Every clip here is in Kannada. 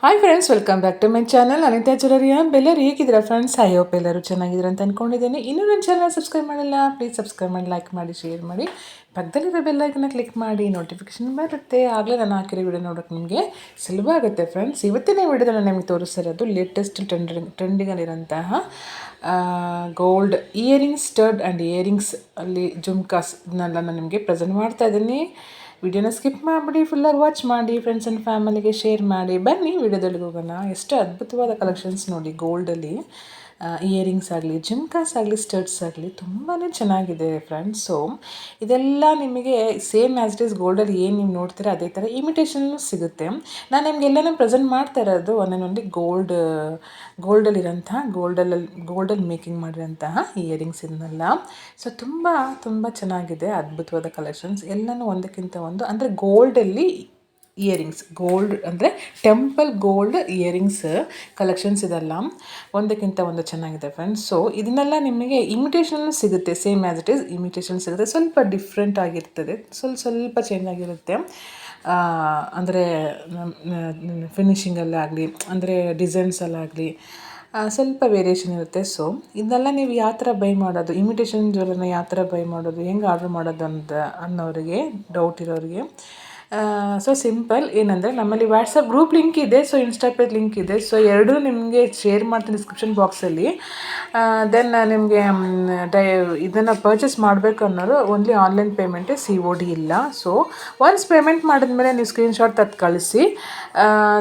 Hi friends, welcome back to my channel Anita ಜ್ಯುವೆಲರಿಯ. ಎಲ್ಲರೂ ಹೇಗಿದ್ದೀರಾ ಫ್ರೆಂಡ್ಸ್? ಐ ಹೋಪ್ ಎಲ್ಲರೂ ಚೆನ್ನಾಗಿದ್ದೀರ ಅಂತ ಅಂದ್ಕೊಂಡಿದ್ದೇನೆ. ಇನ್ನೂ ನನ್ನ ಚಾನಲ್ ಸಬ್ಸ್ಕ್ರೈಬ್ ಮಾಡಿಲ್ಲ, ಪ್ಲೀಸ್ ಸಬ್ಸ್ಕ್ರೈಬ್ ಮಾಡಿ, ಲೈಕ್ ಮಾಡಿ, ಶೇರ್ ಮಾಡಿ, ಪಕ್ಕದಲ್ಲಿರೋ ಬೆಲ್ಲೈಕನ್ನ ಕ್ಲಿಕ್ ಮಾಡಿ, ನೋಟಿಫಿಕೇಶನ್ ಬರುತ್ತೆ. ಆಗಲೇ ನಾನು ಹಾಕಿರೋ ವಿಡಿಯೋ ನೋಡೋಕೆ ನಿಮಗೆ ಸುಲಭ ಆಗುತ್ತೆ ಫ್ರೆಂಡ್ಸ್. ಇವತ್ತಿನ ವಿಡಿಯೋದಲ್ಲಿ ನಿಮಗೆ ತೋರಿಸ್ತಿರೋದು ಲೇಟೆಸ್ಟ್ ಟ್ರೆಂಡಿಂಗಲ್ಲಿರೋಂತಹ gold earrings, stud and earrings ಅಲ್ಲಿ ಜುಮ್ಕಾಸ್ ಇದನ್ನೆಲ್ಲ ನಾನು ನಿಮಗೆ ಪ್ರೆಸೆಂಟ್ ಮಾಡ್ತಾ ಇದ್ದೀನಿ. ವಿಡಿಯೋನ ಸ್ಕಿಪ್ ಮಾಡಿಬಿಡಿ, ಫುಲ್ಲಾಗಿ ವಾಚ್ ಮಾಡಿ, ಫ್ರೆಂಡ್ಸ್ ಆ್ಯಂಡ್ ಫ್ಯಾಮಿಲಿಗೆ ಶೇರ್ ಮಾಡಿ. ಬನ್ನಿ ವಿಡಿಯೋದಲ್ಲಿ ಹೋಗೋಣ. ಎಷ್ಟು ಅದ್ಭುತವಾದ ಕಲೆಕ್ಷನ್ಸ್ ನೋಡಿ. ಗೋಲ್ಡಲ್ಲಿ ಇಯರಿಂಗ್ಸ್ ಆಗಲಿ, ಜುಮ್ಕಾಸ್ ಆಗಲಿ, ಸ್ಟಡ್ಸ್ ಆಗಲಿ ತುಂಬಾ ಚೆನ್ನಾಗಿದೆ ಫ್ರೆಂಡ್ಸ್. ಸೊ ಇದೆಲ್ಲ ನಿಮಗೆ ಸೇಮ್ ಆ್ಯಸ್ ಇಟ್ ಈಸ್ ಗೋಲ್ಡಲ್ಲಿ ಏನು ನೀವು ನೋಡ್ತೀರಾ ಅದೇ ಥರ ಇಮಿಟೇಷನ್ನು ಸಿಗುತ್ತೆ. ನಾನು ನಿಮಗೆಲ್ಲನೂ ಪ್ರೆಸೆಂಟ್ ಮಾಡ್ತಾ ಇರೋದು ಒಂದೊಂದು ಗೋಲ್ಡಲ್ಲಿರೋಂತಹ ಗೋಲ್ಡಲ್ಲಿ ಮೇಕಿಂಗ್ ಮಾಡಿರೋಂತಹ ಇಯರಿಂಗ್ಸ್ ಇದನ್ನೆಲ್ಲ. ಸೊ ತುಂಬ ಚೆನ್ನಾಗಿದೆ, ಅದ್ಭುತವಾದ ಕಲೆಕ್ಷನ್ಸ್ ಎಲ್ಲನೂ ಒಂದಕ್ಕಿಂತ ಒಂದು. ಅಂದರೆ ಗೋಲ್ಡಲ್ಲಿ ಇಯರಿಂಗ್ಸ್, ಗೋಲ್ಡ್ ಅಂದರೆ ಟೆಂಪಲ್ ಗೋಲ್ಡ್ ಇಯರಿಂಗ್ಸ್ ಕಲೆಕ್ಷನ್ಸ್ ಇದೆಲ್ಲ ಒಂದಕ್ಕಿಂತ ಒಂದು ಚೆನ್ನಾಗಿದೆ ಫ್ರೆಂಡ್ಸ್. ಸೊ ಇದನ್ನೆಲ್ಲ ನಿಮಗೆ ಇಮಿಟೇಷನ್ ಸಿಗುತ್ತೆ, same as it is imitation ಸಿಗುತ್ತೆ. ಸ್ವಲ್ಪ ಡಿಫ್ರೆಂಟ್ ಆಗಿರ್ತದೆ, ಸ್ವಲ್ಪ ಚೇಂಜ್ ಆಗಿರುತ್ತೆ. ಅಂದರೆ ಫಿನಿಷಿಂಗಲ್ಲಾಗಲಿ, ಅಂದರೆ ಡಿಸೈನ್ಸಲ್ಲಾಗಲಿ ಸ್ವಲ್ಪ ವೇರಿಯೇಷನ್ ಇರುತ್ತೆ. ಸೊ ಇದನ್ನೆಲ್ಲ ನೀವು ಯಾವ ಥರ ಬೈ ಮಾಡೋದು, ಇಮಿಟೇಷನ್ ಜ್ಯುವೆಲರಿನ ಯಾವ ಥರ ಬೈ ಮಾಡೋದು, ಹೆಂಗೆ ಆರ್ಡ್ರ್ ಮಾಡೋದು ಅನ್ನೋರಿಗೆ, ಡೌಟ್ ಇರೋರಿಗೆ ಸೊ ಸಿಂಪಲ್. ಏನಂದರೆ ನಮ್ಮಲ್ಲಿ ವಾಟ್ಸಪ್ ಗ್ರೂಪ್ ಲಿಂಕ್ ಇದೆ, ಸೊ ಇನ್ಸ್ಟಾ ಪೇಜ್ ಲಿಂಕ್ ಇದೆ. ಸೊ ಎರಡೂ ನಿಮಗೆ ಶೇರ್ ಮಾಡ್ತೀನಿ ಡಿಸ್ಕ್ರಿಪ್ಷನ್ ಬಾಕ್ಸಲ್ಲಿ. ದೆನ್ ನಿಮಗೆ ಇದನ್ನು ಪರ್ಚೇಸ್ ಮಾಡಬೇಕು ಅನ್ನೋರು ಓನ್ಲಿ ಆನ್ಲೈನ್ ಪೇಮೆಂಟೇ, COD ಇಲ್ಲ. ಸೊ ಒನ್ಸ್ ಪೇಮೆಂಟ್ ಮಾಡಿದ್ಮೇಲೆ ನೀವು ಸ್ಕ್ರೀನ್ಶಾಟ್ ತೆಗೆದು ಕಳಿಸಿ.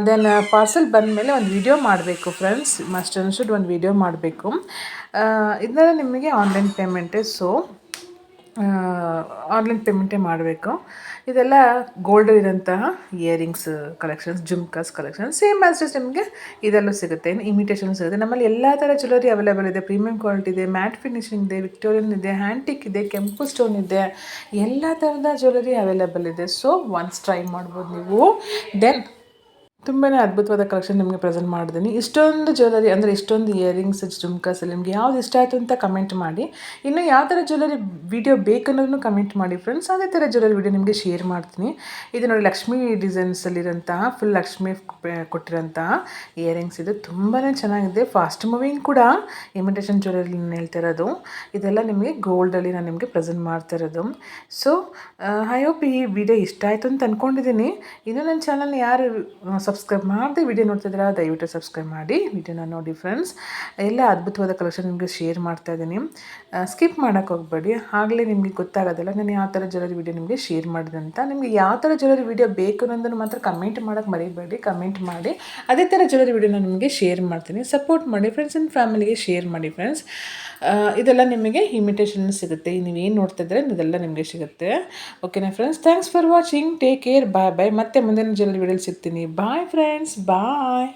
ದೆನ್ ಪಾರ್ಸೆಲ್ ಬಂದಮೇಲೆ ಒಂದು ವಿಡಿಯೋ ಮಾಡಬೇಕು ಫ್ರೆಂಡ್ಸ್, ಮಸ್ಟ್ ಆ್ಯಂಡ್ ಶುಡ್ ಒಂದು ವಿಡಿಯೋ ಮಾಡಬೇಕು. ಇದನ್ನೆಲ್ಲ ನಿಮಗೆ ಆನ್ಲೈನ್ ಪೇಮೆಂಟೇ. ಸೊ ಆನ್ಲೈನ್ ಪೇಮೆಂಟೇ ಮಾಡಬೇಕು. ಇದೆಲ್ಲ ಗೋಲ್ಡಲ್ಲಿರೋಂತಹ earrings collections, jhumkas collections same as is ನಿಮಗೆ ಇದೆಲ್ಲೂ ಸಿಗುತ್ತೆ. ಇನ್ನು ಇಮಿಟೇಷನ್ ಸಿಗುತ್ತೆ. ನಮ್ಮಲ್ಲಿ ಎಲ್ಲ ಥರ ಜ್ಯುವೆಲರಿ ಅವೈಲೇಬಲ್ ಇದೆ. ಪ್ರೀಮಿಯಂ ಕ್ವಾಲಿಟಿ ಇದೆ, ಮ್ಯಾಟ್ ಫಿನಿಶಿಂಗ್ ಇದೆ, ವಿಕ್ಟೋರಿಯನ್ ಇದೆ, ಹ್ಯಾಂಟಿಕ್ ಇದೆ, ಕೆಂಪು ಸ್ಟೋನ್ ಇದೆ, ಎಲ್ಲ ಥರದ ಜ್ಯುವೆಲರಿ ಅವೈಲೇಬಲ್ ಇದೆ. ಸೊ ಒನ್ಸ್ ಟ್ರೈ ಮಾಡ್ಬೋದು ನೀವು. ದೆನ್ ತುಂಬಾ ಅದ್ಭುತವಾದ ಕಲೆಕ್ಷನ್ ನಿಮಗೆ ಪ್ರೆಸೆಂಟ್ ಮಾಡಿದ್ದೀನಿ. ಇಷ್ಟೊಂದು ಜ್ಯುವೆಲರಿ ಅಂದರೆ ಇಷ್ಟೊಂದು ಇಯರಿಂಗ್ಸ್, ಜುಮ್ಕಾಸಲ್ಲಿ ನಿಮಗೆ ಯಾವ್ದು ಇಷ್ಟ ಆಯಿತು ಅಂತ ಕಮೆಂಟ್ ಮಾಡಿ. ಇನ್ನು ಯಾವ ಥರ ಜ್ಯುವೆಲರಿ ವಿಡಿಯೋ ಬೇಕನ್ನೋದನ್ನು ಕಮೆಂಟ್ ಮಾಡಿ ಫ್ರೆಂಡ್ಸ್. ಅದೇ ಥರ ಜ್ಯುವೆಲರಿ ವಿಡಿಯೋ ನಿಮಗೆ ಶೇರ್ ಮಾಡ್ತೀನಿ. ಇದು ನೋಡಿ, ಲಕ್ಷ್ಮೀ ಡಿಸೈನ್ಸಲ್ಲಿರೋಂತಹ ಫುಲ್ ಲಕ್ಷ್ಮಿ ಕೊಟ್ಟಿರೋಂತಹ ಇಯರಿಂಗ್ಸ್. ಇದು ತುಂಬಾ ಚೆನ್ನಾಗಿದೆ, ಫಾಸ್ಟ್ ಮೂವಿಂಗ್ ಕೂಡ ಇಮಿಟೇಷನ್ ಜ್ಯುವೆಲರಿ ನಾನು ಹೇಳ್ತಾ ಇರೋದು. ಇದೆಲ್ಲ ನಿಮಗೆ ಗೋಲ್ಡಲ್ಲಿ ನಾನು ನಿಮಗೆ ಪ್ರೆಸೆಂಟ್ ಮಾಡ್ತಾ ಇರೋದು. ಸೊ ಐ ಹೋಪ್ ಈ ವಿಡಿಯೋ ಇಷ್ಟ ಆಯಿತು ಅಂತ ಅಂದ್ಕೊಂಡಿದ್ದೀನಿ. ಇನ್ನೂ ನನ್ನ ಚಾನಲ್ನ ಯಾರು ಸಬ್ಸ್ಕ್ರೈಬ್ ಮಾಡದೆ ವಿಡಿಯೋ ನೋಡ್ತಿದ್ದೀರಾ, ದಯವಿಟ್ಟು ಸಬ್ಸ್ಕ್ರೈಬ್ ಮಾಡಿ ವಿಡಿಯೋನ ನೋಡಿ ಫ್ರೆಂಡ್ಸ್. ಎಲ್ಲ ಅದ್ಭುತವಾದ ಕಲೆಕ್ಷನ್ ನಿಮಗೆ ಶೇರ್ ಮಾಡ್ತಾ ಇದ್ದೀನಿ. ಸ್ಕಿಪ್ ಮಾಡೋಕ್ಕೆ ಹೋಗಬೇಡಿ, ಆಗಲೇ ನಿಮಗೆ ಗೊತ್ತಾಗೋದಿಲ್ಲ ನಾನು ಯಾವ ಥರ ಜ್ಯುವೆಲರಿ ವಿಡಿಯೋ ನಿಮಗೆ ಶೇರ್ ಮಾಡಿದೆ ಅಂತ. ನಿಮಗೆ ಯಾವ ಥರ ಜ್ಯುವೆಲರಿ ವಿಡಿಯೋ ಬೇಕು ಅನ್ನೋದನ್ನು ಮಾತ್ರ ಕಮೆಂಟ್ ಮಾಡೋಕ್ಕೆ ಮರಿಬೇಡಿ. ಕಮೆಂಟ್ ಮಾಡಿ, ಅದೇ ಥರ ಜ್ಯುವೆಲರಿ ವಿಡಿಯೋನ ನಿಮಗೆ ಶೇರ್ ಮಾಡ್ತೀನಿ. ಸಪೋರ್ಟ್ ಮಾಡಿ ಫ್ರೆಂಡ್ಸ್ ಆ್ಯಂಡ್ ಫ್ಯಾಮಿಲಿಗೆ ಶೇರ್ ಮಾಡಿ ಫ್ರೆಂಡ್ಸ್. ಇದೆಲ್ಲ ನಿಮಗೆ ಇಮಿಟೇಷನ್ ಸಿಗುತ್ತೆ. ನೀವೇನು ನೋಡ್ತಾ ಇದ್ದರೆ ಇದೆಲ್ಲ ನಿಮಗೆ ಸಿಗುತ್ತೆ. ಓಕೆನಾ friends? Thanks for watching. Take care. Bye bye. ಮತ್ತೆ ಮುಂದಿನ ಜ್ಯುವೆಲರಿ ವಿಡಿಯೋಲಿ ಸಿಗ್ತೀನಿ. ಬಾಯ್ ಫ್ರೆಂಡ್ಸ್, ಬಾಯ್.